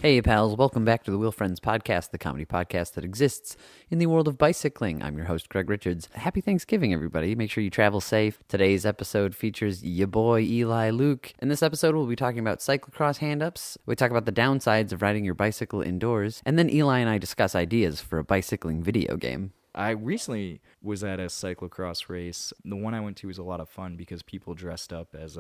Hey pals, welcome back to the Wheel Friends podcast, the comedy podcast that exists in the world of bicycling. I'm your host, Craig Richards. Happy Thanksgiving, everybody. Make sure you travel safe. Today's episode features ya boy, Eli Luke. In this episode, we'll be talking about cyclocross hand-ups. We talk about the downsides of riding your bicycle indoors. And then Eli and I discuss ideas for a bicycling video game. I recently was at a cyclocross race. The one I went to was a lot of fun because people dressed up as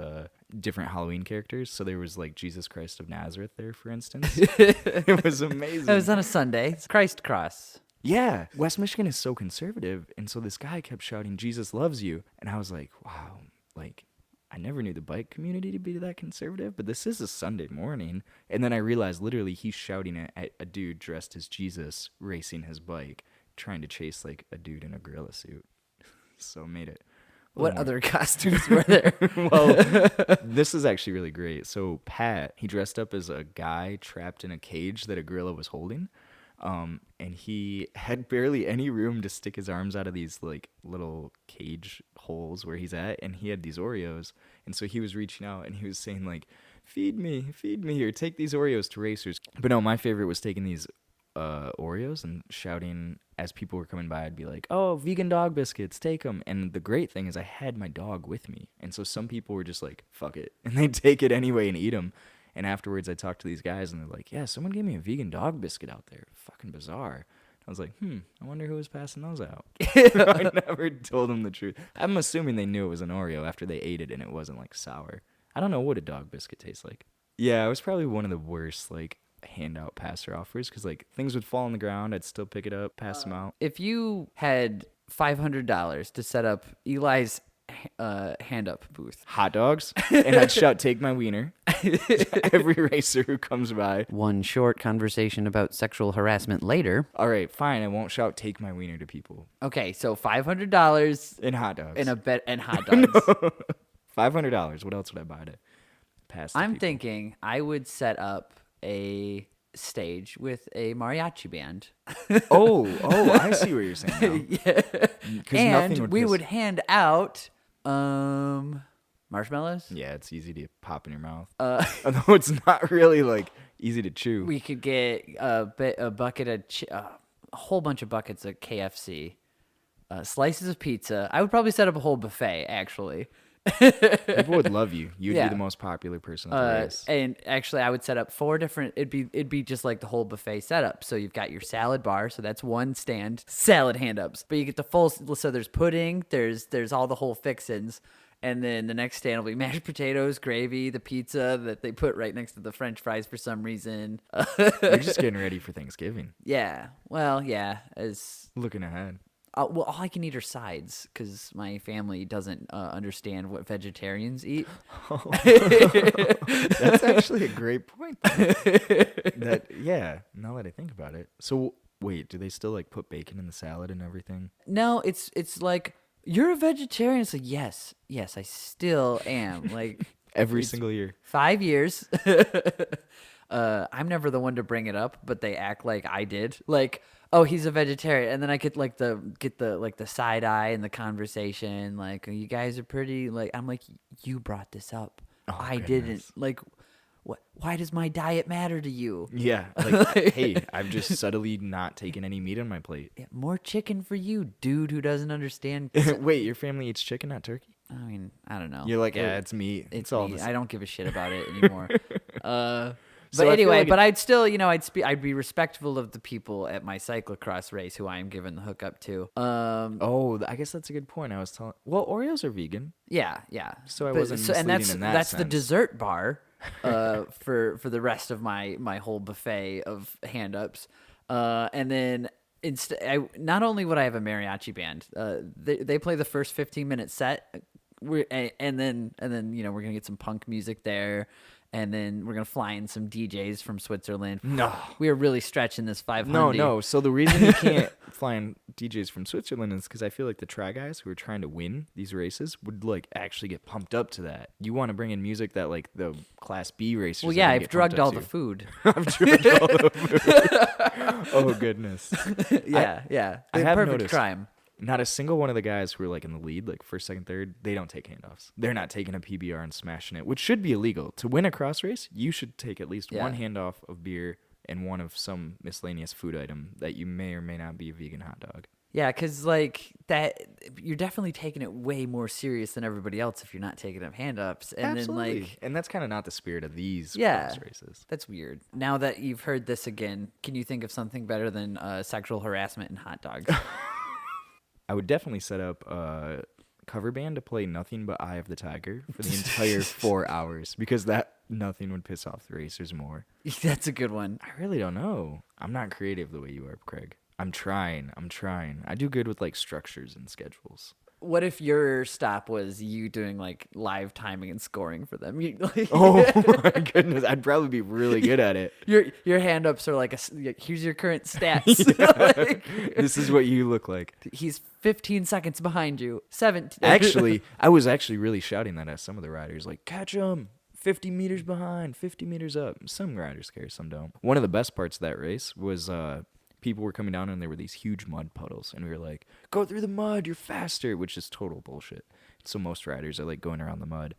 different Halloween characters. So there was like Jesus Christ of Nazareth there, for instance. It was amazing. It was on a Sunday. It's Christ Cross. Yeah. West Michigan is so conservative. And so this guy kept shouting, Jesus loves you. And I was like, wow, like I never knew the bike community to be that conservative, but this is a Sunday morning. And then I realized literally he's shouting at a dude dressed as Jesus racing his bike, trying to chase like a dude in a gorilla suit. So made it. What other costumes were there? Well, this is actually really great. So Pat, he dressed up as a guy trapped in a cage that a gorilla was holding. And he had barely any room to stick his arms out of these like little cage holes where he's at. And he had these Oreos. And so he was reaching out and he was saying like, feed me, or take these Oreos to racers. But no, my favorite was taking these Oreos and shouting as people were coming by. I'd be like, oh, vegan dog biscuits, take them. And the great thing is I had my dog with me, and so some people were just like, fuck it, and they'd take it anyway and eat them. And afterwards I talked to these guys and they're like, yeah, someone gave me a vegan dog biscuit out there. Fucking bizarre. I was like, I wonder who was passing those out. I never told them the truth. I'm assuming they knew it was an Oreo after they ate it and it wasn't like sour. I don't know what a dog biscuit tastes like. Yeah, it was probably one of the worst like handout passer offers because like things would fall on the ground. I'd still pick it up, pass them out. If you had $500 to set up Eli's hand up booth, Hot dogs, and I'd shout, take my wiener. Every racer who comes by. One short conversation about sexual harassment later. All right, fine, I won't shout take my wiener to people. Okay, so $500 and hot dogs and a bet and hot dogs. No. $500. What else would I buy to pass to I'm people? thinking I would set up a stage with a mariachi band. oh, I see what you're saying now. Yeah. And we would hand out marshmallows. Yeah, it's easy to pop in your mouth. Although it's not really like easy to chew. We could get a bucket of a whole bunch of buckets of KFC, slices of pizza. I would probably set up a whole buffet, actually. People would love you. You'd be the most popular person at the race. And actually, I would set up 4 different. It'd be just like the whole buffet setup. So you've got your salad bar. So that's one stand, salad hand-ups. But you get the full. So there's pudding. There's all the whole fixins. And then the next stand will be mashed potatoes, gravy, the pizza that they put right next to the French fries for some reason. You're just getting ready for Thanksgiving. Yeah. Well, yeah. Looking ahead. Well, all I can eat are sides because my family doesn't understand what vegetarians eat. Oh. That's actually a great point. Now that I think about it. So wait, do they still like put bacon in the salad and everything? No, it's like, you're a vegetarian. It's like, yes, I still am. Like every single year. 5 years. I'm never the one to bring it up, but they act like I did. Like, oh, he's a vegetarian, and then I get the side eye in the conversation. Like, you guys are pretty. Like, I'm like, you brought this up. Oh, I goodness. didn't. Like, what? Why does my diet matter to you? Yeah. Like, hey, I've just subtly not taken any meat on my plate. Yeah, more chicken for you, dude, who doesn't understand. Wait, your family eats chicken, not turkey? I mean, I don't know. You're like, yeah, it's meat. It's all meat. the I don't give a shit about it anymore. So But I feel anyway, like but I'd still, I'd be respectful of the people at my cyclocross race who I am giving the hookup to. I guess that's a good point. I was telling. Well, Oreos are vegan. Yeah. So I wasn't misleading in that that's sense. the dessert bar for the rest of my whole buffet of hand ups. And then not only would I have a mariachi band, they play the first 15-minute set, and then we're gonna get some punk music there. And then we're going to fly in some DJs from Switzerland. No. We are really stretching this 500. No. So the reason you can't fly in DJs from Switzerland is because I feel like the try guys who are trying to win these races would like actually get pumped up to that. You want to bring in music that like the Class B racers. Well, yeah, I've drugged all the food. I've drugged all the food. Oh, goodness. Yeah. I have perfect noticed. crime. Not a single one of the guys who are like in the lead, like first, second, third, they don't take handoffs. They're not taking a PBR and smashing it, which should be illegal. To win a cross race, you should take at least one handoff of beer and one of some miscellaneous food item that you may or may not be a vegan hot dog. Yeah, because like that, you're definitely taking it way more serious than everybody else if you're not taking up hand ups. And Absolutely. then like, and that's kind of not the spirit of these yeah, cross races. that's weird. Now that you've heard this again, can you think of something better than sexual harassment and hot dogs? I would definitely set up a cover band to play Nothing But Eye of the Tiger for the entire 4 hours, because that nothing would piss off the racers more. That's a good one. I really don't know. I'm not creative the way you are, Craig. I'm trying. I do good with like structures and schedules. What if your stop was you doing like live timing and scoring for them? Oh my goodness, I'd probably be really good at it. Your hand ups are like here's your current stats. This is what you look like. He's 15 seconds behind you. 17. Actually, I was actually really shouting that at some of the riders, like, catch him. 50 meters behind, 50 meters up. Some riders care, some don't. One of the best parts of that race was people were coming down and there were these huge mud puddles, and we were like, go through the mud, you're faster, which is total bullshit. So most riders are like going around the mud.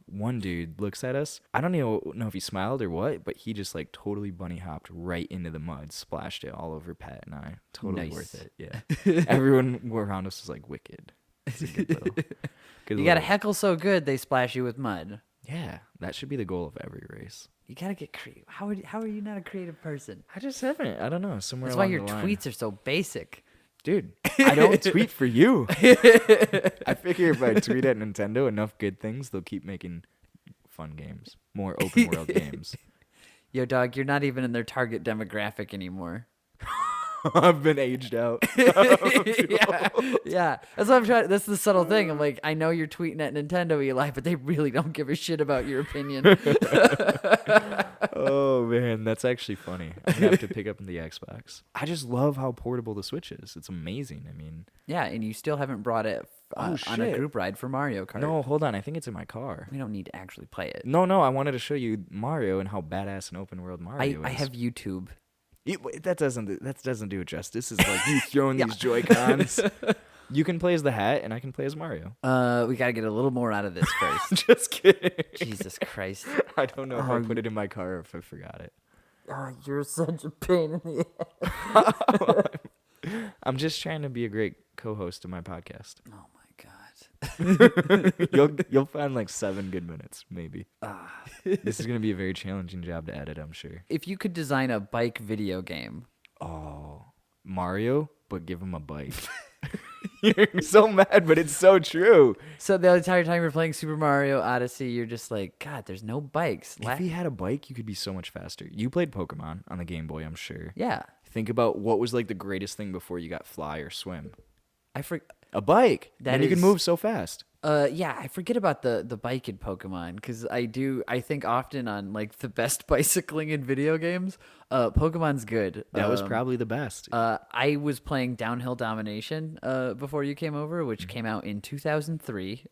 One dude looks at us. I don't even know if he smiled or what, but he just like totally bunny hopped right into the mud, splashed it all over Pat and I. Totally Nice. worth it. Yeah. Everyone around us was like, wicked. It's a good little, good You got to little- heckle so good they splash you with mud. Yeah, that should be the goal of every race. You got to get creative. How are you not a creative person? I just haven't. I don't know. Somewhere That's why along your the line. tweets are so basic. Dude, I don't tweet for you. I figure if I tweet at Nintendo enough good things, they'll keep making fun games, more open world games. Yo, dog, you're not even in their target demographic anymore. I've been aged out. Yeah. That's what I'm trying. That's the subtle thing. I'm like, I know you're tweeting at Nintendo, Eli, but they really don't give a shit about your opinion. Oh man, that's actually funny. I'm gonna have to pick up the Xbox. I just love how portable the Switch is. It's amazing. I mean, Yeah, and you still haven't brought it on a shit. group ride for Mario Kart. no, hold on. I think it's in my car. We don't need to actually play it. No, I wanted to show you Mario and how badass an open world Mario is. I have YouTube. That doesn't do it justice. It's like you throwing these Joy-Cons. You can play as the Hat, and I can play as Mario. We got to get a little more out of this first. Just kidding. Jesus Christ. I don't know if I put it in my car or if I forgot it. Oh, you're such a pain in the ass. I'm just trying to be a great co-host of my podcast. Oh my God. You'll find like 7 good minutes, maybe. This is gonna be a very challenging job to edit, I'm sure. If you could design a bike video game, Oh, Mario, but give him a bike. You're so mad, but it's so true. so the entire time you're playing Super Mario Odyssey, you're just like, God, there's no bikes. If he had a bike, you could be so much faster. You played Pokemon on the Game Boy, I'm sure. Yeah. Think about what was like the greatest thing before you got fly or swim. A A bike. That You can is- move so fast. Yeah, I forget about the bike in Pokemon because I think often on like the best bicycling in video games. Pokemon's good. That was probably the best. I was playing Downhill Domination before you came over, which came out in 2003.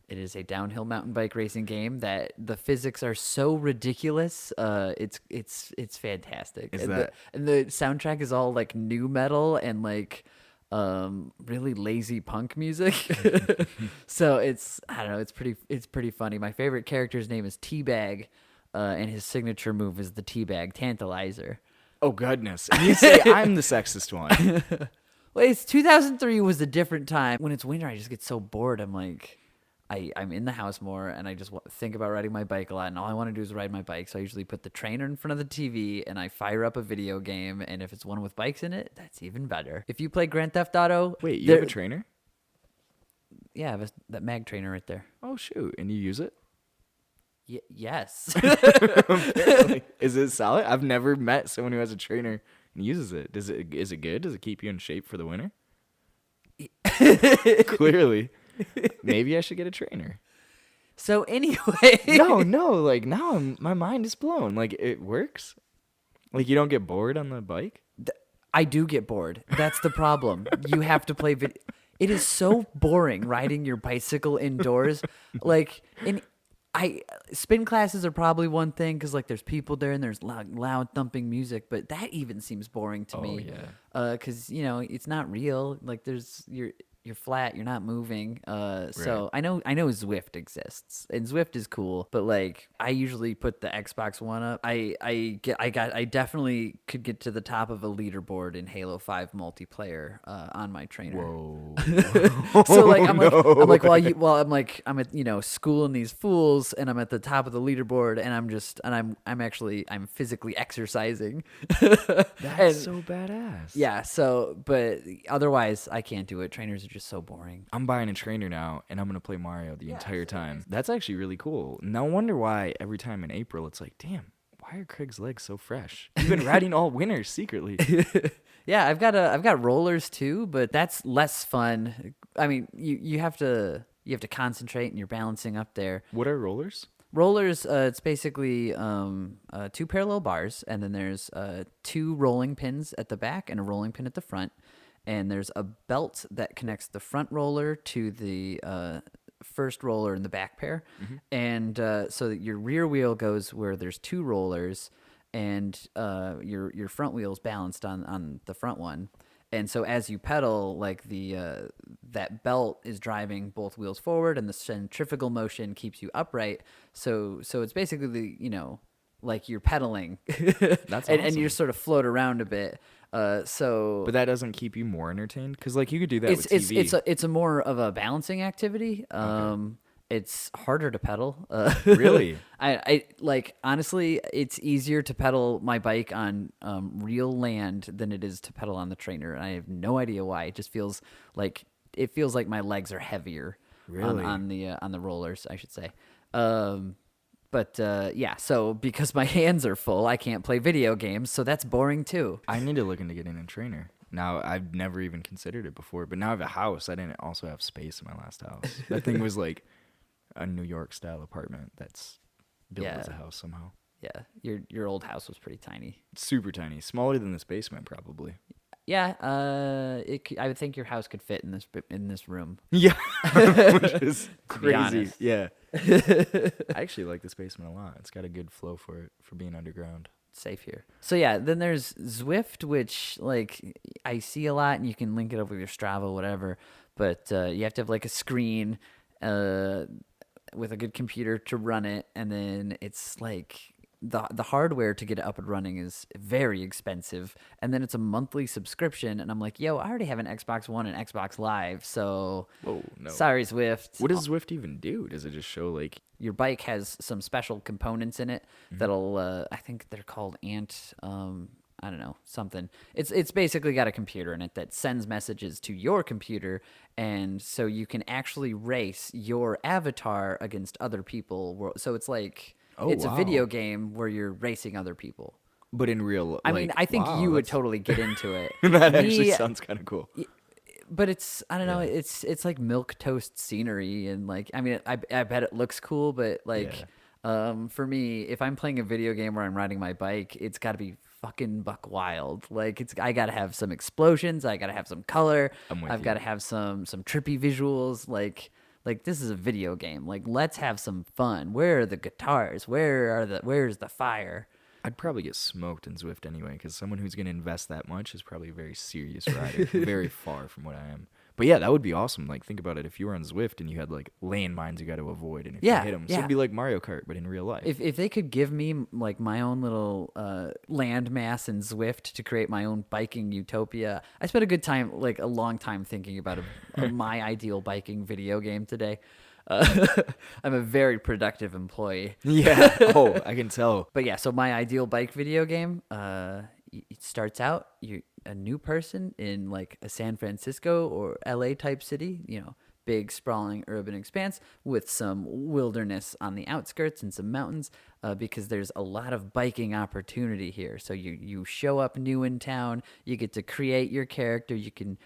It is a downhill mountain bike racing game that the physics are so ridiculous. It's fantastic. Is and that- the soundtrack is all like new metal and like really lazy punk music. So I don't know, it's pretty funny. My favorite character's name is Teabag, and his signature move is the Teabag Tantalizer. Oh, goodness. And you say I'm the sexist one. Well, it's 2003 was a different time. When it's winter, I just get so bored. I'm like, I'm in the house more, and I just think about riding my bike a lot, and all I want to do is ride my bike. So I usually put the trainer in front of the TV, and I fire up a video game, and if it's one with bikes in it, that's even better. If you play Grand Theft Auto... Wait, you have a trainer? Yeah, I have that mag trainer right there. Oh, shoot. And you use it? Yes. Apparently. Is it solid? I've never met someone who has a trainer and uses it. Is it good? Does it keep you in shape for the winter? Clearly. Maybe I should get a trainer. So anyway... No, like now my mind is blown. Like it works? Like you don't get bored on the bike? I do get bored. That's the problem. You have to play video. It is so boring riding your bicycle indoors. Like, spin classes are probably one thing because like there's people there and there's loud thumping music, but that even seems boring to me. Yeah. Because it's not real. Like you're flat, you're not moving. So Right. I know Zwift exists, and Zwift is cool, but like I usually put the Xbox One up. I definitely could get to the top of a leaderboard in Halo 5 multiplayer on my trainer. Whoa. So like I'm No like way. I'm at schooling these fools, and I'm at the top of the leaderboard, and I'm physically exercising. That's And so badass. yeah, so but otherwise I can't do it. Trainers are just so boring. I'm buying a trainer now, and I'm gonna play Mario the entire time. That's actually really cool. No wonder why every time in April it's like, damn, why are Craig's legs so fresh? You've been riding all winter secretly. Yeah, I've got rollers too, but that's less fun. I mean, you have to concentrate, and you're balancing up there. What are rollers? Rollers, it's basically two parallel bars, and then there's two rolling pins at the back and a rolling pin at the front, and there's a belt that connects the front roller to the first roller in the back pair, and so that your rear wheel goes where there's two rollers, and your front wheel is balanced on the front one. And so as you pedal, like that belt is driving both wheels forward, and the centrifugal motion keeps you upright. So it's basically like you're pedaling. That's and awesome. you just sort of float around a bit. But that doesn't keep you more entertained? Because like you could do that with TV. It's a more of a balancing activity. It's harder to pedal. Really? I like honestly, it's easier to pedal my bike on real land than it is to pedal on the trainer, and I have no idea why. It just feels like my legs are heavier Really? on the rollers, I should say. But yeah, so because my hands are full, I can't play video games, so that's boring too. I need to look into getting a trainer. Now, I've never even considered it before, but now I have a house. I didn't also have space in my last house. That thing was like a New York style apartment that's built as a house somehow. Yeah, your old house was pretty tiny. Super tiny, smaller than this basement probably. Yeah, I would think your house could fit in this room. Yeah, which is To be crazy. honest. Yeah, I actually like this basement a lot. It's got a good flow for being underground. Safe here. So yeah, then there's Zwift, which like I see a lot, and you can link it up with your Strava, whatever. But you have to have like a screen with a good computer to run it, and then it's like the hardware to get it up and running is very expensive, and then it's a monthly subscription, and I'm like, yo, I already have an Xbox One and Xbox Live, so Whoa, no. sorry, Zwift. What does Zwift even do? Does it just show like? Your bike has some special components in it that'll I think they're called I don't know, something. It's basically got a computer in it that sends messages to your computer, and so you can actually race your avatar against other people. So it's like it's a video game where you're racing other people. But in real, I mean, I think you would totally get into it. That actually sounds kind of cool. But it's I don't know, it's like milk toast scenery, and like I mean I bet it looks cool, but like for me, if I'm playing a video game where I'm riding my bike, it's got to be fucking buck wild. Like I got to have some explosions, I got to have some color, I've got to have some trippy visuals. Like this is a video game. Like let's have some fun. Where are the guitars? Where's the fire? I'd probably get smoked in Zwift anyway, because someone who's going to invest that much is probably a very serious rider, very far from what I am. But yeah, that would be awesome. Like, think about it. If you were on Zwift and you had, like, landmines you got to avoid, and if you hit them, so it'd be like Mario Kart, but in real life. If they could give me, like, my own little landmass in Zwift to create my own biking utopia. I spent a long time thinking about my ideal biking video game today. I'm a very productive employee. Yeah. Oh, I can tell. But yeah, so my ideal bike video game, it starts out, you're a new person in like a San Francisco or LA type city, big sprawling urban expanse with some wilderness on the outskirts and some mountains, because there's a lot of biking opportunity here. So you show up new in town, you get to create your character, you can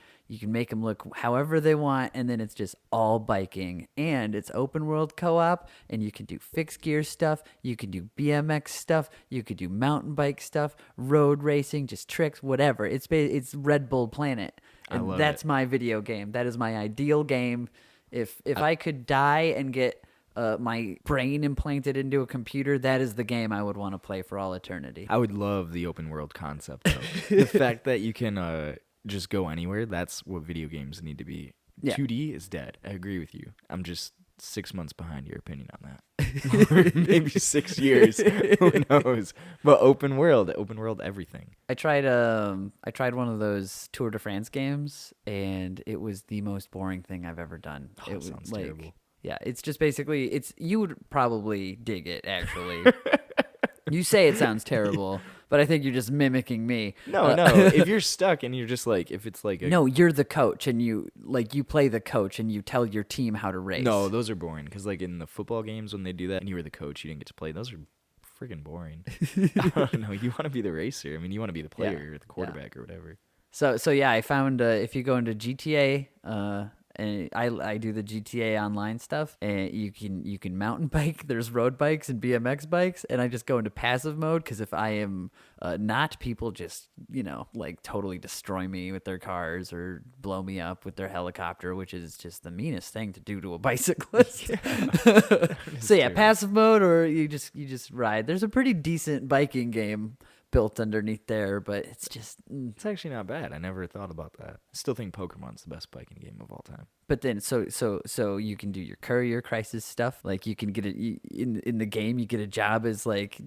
make them look however they want, and then it's just all biking. And it's open world co-op, and you can do fixed gear stuff, you can do BMX stuff, you could do mountain bike stuff, road racing, just tricks, whatever. It's Red Bull Planet. And that's my video game. That is my ideal game. If I could die and get my brain implanted into a computer, that is the game I would want to play for all eternity. I would love the open world concept, though. The fact that you can just go anywhere, that's what video games need to be Yeah. 2D is dead. I agree with you. I'm just 6 months behind your opinion on that. Or maybe 6 years. Who knows? But open world everything. I tried one of those Tour de France games, and it was the most boring thing I've ever done. Oh, it was sounds like, terrible. yeah, it's just basically you would probably dig it actually. You say it sounds terrible, but I think you're just mimicking me. No. If you're stuck and you're just like, if it's like No, you're the coach, and you play the coach, and you tell your team how to race. No, those are boring. Because like in the football games, when they do that, and you were the coach, you didn't get to play. Those are freaking boring. I don't know. You want to be the racer. I mean, you want to be the player or the quarterback or whatever. So yeah, I found if you go into GTA, and I do the GTA online stuff, and you can mountain bike. There's road bikes and BMX bikes, and I just go into passive mode because if I am not, people just like totally destroy me with their cars or blow me up with their helicopter, which is just the meanest thing to do to a bicyclist. So yeah, passive mode, or you just ride. There's a pretty decent biking game built underneath there, but it's just It's actually not bad. I never thought about that. I still think Pokemon's the best biking game of all time. But then so you can do your courier crisis stuff, like you can get it in the game. You get a job as like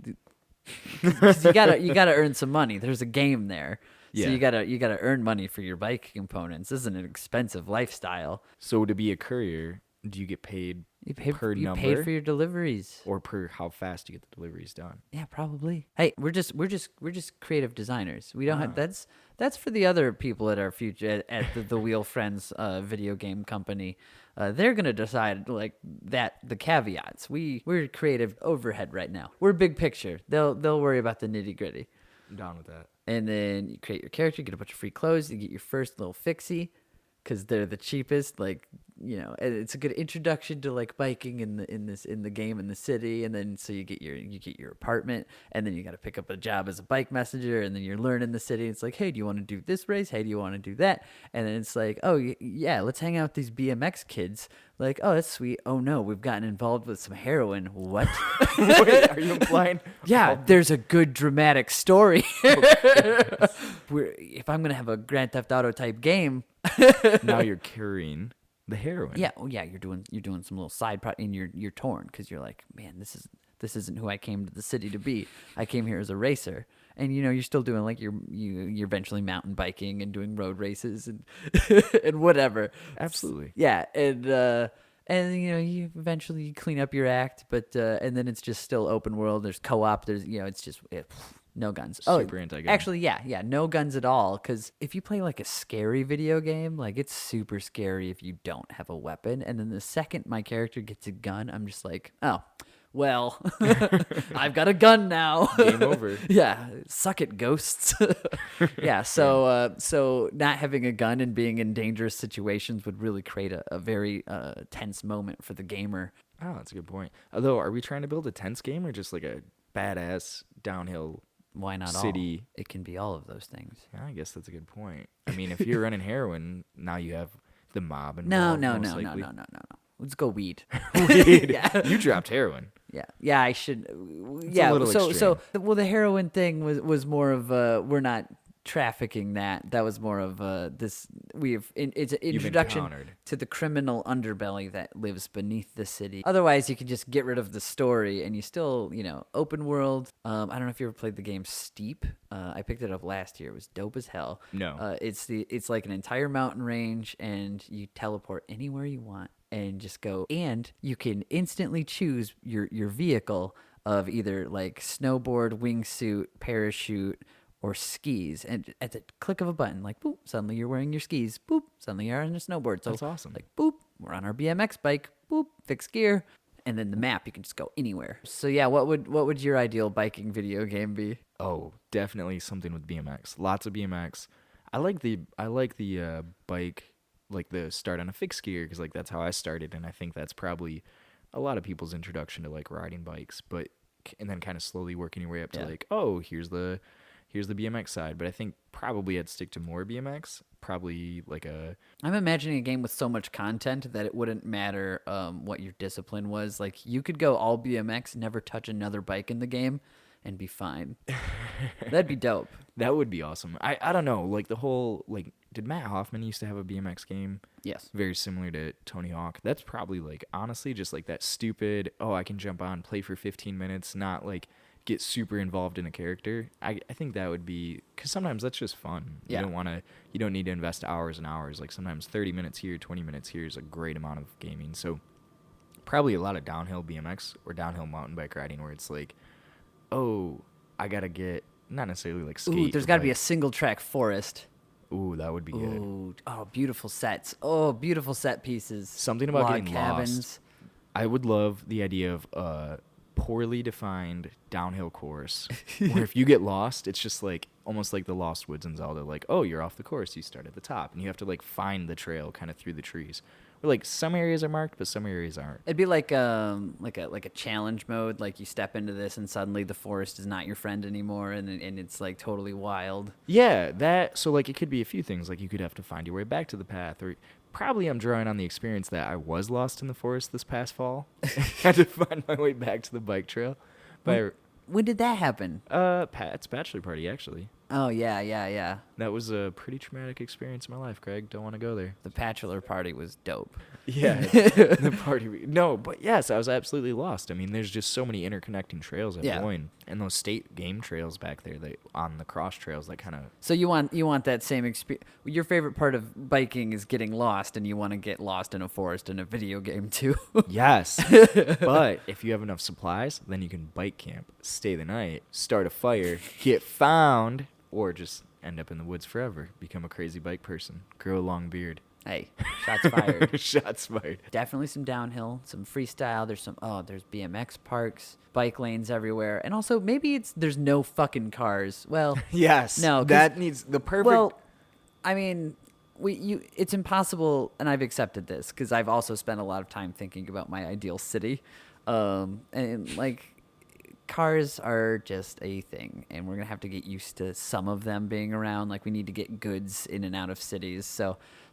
'cause you gotta earn some money. There's a game there, so Yeah. you gotta earn money for your bike components. This is an expensive lifestyle. So to be a courier, do you get paid per You number pay for your deliveries. or per how fast you get the deliveries done? Yeah, probably. Hey, we're just creative designers. We don't have that's for the other people at our future at the Wheel Friends video game company. They're gonna decide like that the caveats. We're creative overhead right now. We're big picture. They'll worry about the nitty gritty. I'm down with that. And then you create your character, get a bunch of free clothes, you get your first little fixie, because they're the cheapest. Like and it's a good introduction to like biking in the game in the city. And then so you get your apartment, and then you got to pick up a job as a bike messenger, and then you're learning the city. It's like, hey, do you want to do this race? Hey, do you want to do that? And then it's like, oh yeah, let's hang out with these BMX kids. Like, oh, that's sweet. Oh no, we've gotten involved with some heroin. What? Wait, are you implying? Yeah, there's a good dramatic story. If I'm gonna have a Grand Theft Auto type game, Now you're carrying the heroin. yeah, you're doing some little side and you're torn because you're like, man, this isn't who I came to the city to be. I came here as a racer, and you're still doing like you're eventually mountain biking and doing road races and and whatever. Absolutely. Yeah, and you eventually clean up your act, but and then it's just still open world. There's co-op. There's it's just no guns. Super anti-gun. Actually, yeah, no guns at all. Because if you play like a scary video game, like it's super scary if you don't have a weapon. And then the second my character gets a gun, I'm just like, oh, well, I've got a gun now. Game over. Yeah, suck it, ghosts. Yeah, so not having a gun and being in dangerous situations would really create a very tense moment for the gamer. Oh, that's a good point. Although, are we trying to build a tense game or just like a badass downhill? Why not city? all? It can be all of those things. Yeah, I guess that's a good point. I mean, if you're running heroin, now you have the mob No. involved. most likely. Let's go weed. Weed. Yeah. You dropped heroin. Yeah, I should. It's Yeah, a little so the heroin thing was more of we're not trafficking that. That was more of this. It's an introduction to the criminal underbelly that lives beneath the city. Otherwise, you can just get rid of the story, and you still open world. I don't know if you ever played the game Steep. I picked it up last year. It was dope as hell. No. It's like an entire mountain range, and you teleport anywhere you want. And just go, and you can instantly choose your vehicle of either like snowboard, wingsuit, parachute, or skis. And at the click of a button, like boop, suddenly you're wearing your skis. Boop, suddenly you're on a snowboard. So That's awesome. Like boop, we're on our BMX bike. Boop, fix gear, and then the map you can just go anywhere. So yeah, what would your ideal biking video game be? Oh, definitely something with BMX. Lots of BMX. I like the bike. Like the start on a fixed gear, because like that's how I started, and I think that's probably a lot of people's introduction to like riding bikes. But and then kind of slowly working your way up to like, oh, here's the BMX side. But I think probably I'd stick to more BMX. Probably like I'm imagining a game with so much content that it wouldn't matter what your discipline was. Like you could go all BMX, never touch another bike in the game, and be fine. That'd be dope. That would be awesome. I don't know, like the whole like did Matt Hoffman used to have a BMX game? Yes. Very similar to Tony Hawk. That's probably like, honestly, just like that stupid, oh, I can jump on, play for 15 minutes, not like get super involved in a character. I think that would be, because sometimes that's just fun. Yeah. You don't need to invest hours and hours. Like sometimes 30 minutes here, 20 minutes here is a great amount of gaming. So probably a lot of downhill BMX or downhill mountain bike riding where it's like, oh, I got to get, not necessarily like skate. Ooh, there's got to be a single track forest. Ooh, that would be good. Ooh, oh, beautiful sets. Oh, beautiful set pieces. Something about Log getting cabins. lost. I would love the idea of a poorly defined downhill course where if you get lost, it's just like almost like the Lost Woods in Zelda. Like, oh, you're off the course. You start at the top, and you have to like find the trail kind of through the trees. Or like some areas are marked, but some areas aren't. It'd be like a challenge mode. Like you step into this, and suddenly the forest is not your friend anymore, and it's like totally wild. Yeah, that. So like it could be a few things. Like you could have to find your way back to the path, or probably I'm drawing on the experience that I was lost in the forest this past fall. Had to find my way back to the bike trail. When did that happen? Pat's bachelor party actually. Oh yeah. That was a pretty traumatic experience in my life, Craig. Don't want to go there. The bachelor party was dope. Yeah, the party. No, but yes, I was absolutely lost. I mean, there's just so many interconnecting trails at Boyne, and those state game trails back there, on the cross trails, that kind of. So you want that same experience. Your favorite part of biking is getting lost, and you want to get lost in a forest in a video game too. Yes, but if you have enough supplies, then you can bike camp, stay the night, start a fire, get found, or just end up in the woods forever, become a crazy bike person, grow a long beard. Hey, shots fired. Shots fired. Definitely some downhill, some freestyle. There's BMX parks, bike lanes everywhere. And also maybe there's no fucking cars. Well, yes. No, that needs the perfect. Well, I mean, it's impossible, and I've accepted this because I've also spent a lot of time thinking about my ideal city. And like cars are just a thing, and we're going to have to get used to some of them being around. Like we need to get goods in and out of cities.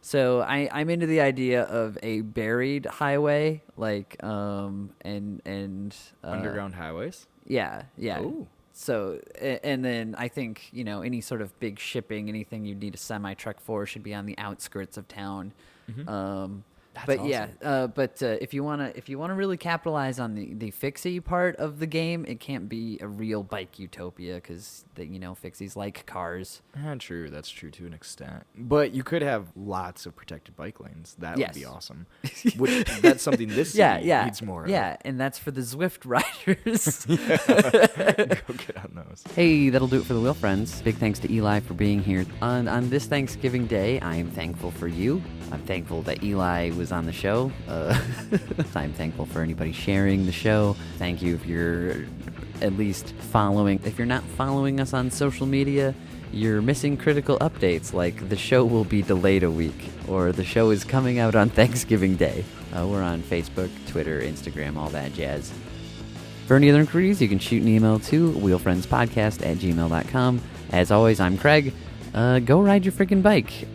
So I'm into the idea of a buried highway, like underground highways. Yeah. Ooh. So and then I think any sort of big shipping, anything you need a semi truck for, should be on the outskirts of town. Mm-hmm. That's but awesome. If you wanna really capitalize on the fixie part of the game, it can't be a real bike utopia because fixies like cars. True, that's true to an extent. But you could have lots of protected bike lanes. That would be awesome. That's something this city needs more of. Yeah, and that's for the Zwift riders. Go get on those. Hey, that'll do it for the Wheel Friends. Big thanks to Eli for being here. On this Thanksgiving Day, I am thankful for you. I'm thankful that Eli was on the show. I'm thankful for anybody sharing the show. Thank you if you're at least following. If you're not following us on social media, you're missing critical updates like the show will be delayed a week or the show is coming out on Thanksgiving Day. We're on Facebook, Twitter, Instagram, all that jazz. For any other inquiries, you can shoot an email to wheelfriendspodcast@gmail.com. As always, I'm Craig. Go ride your freaking bike.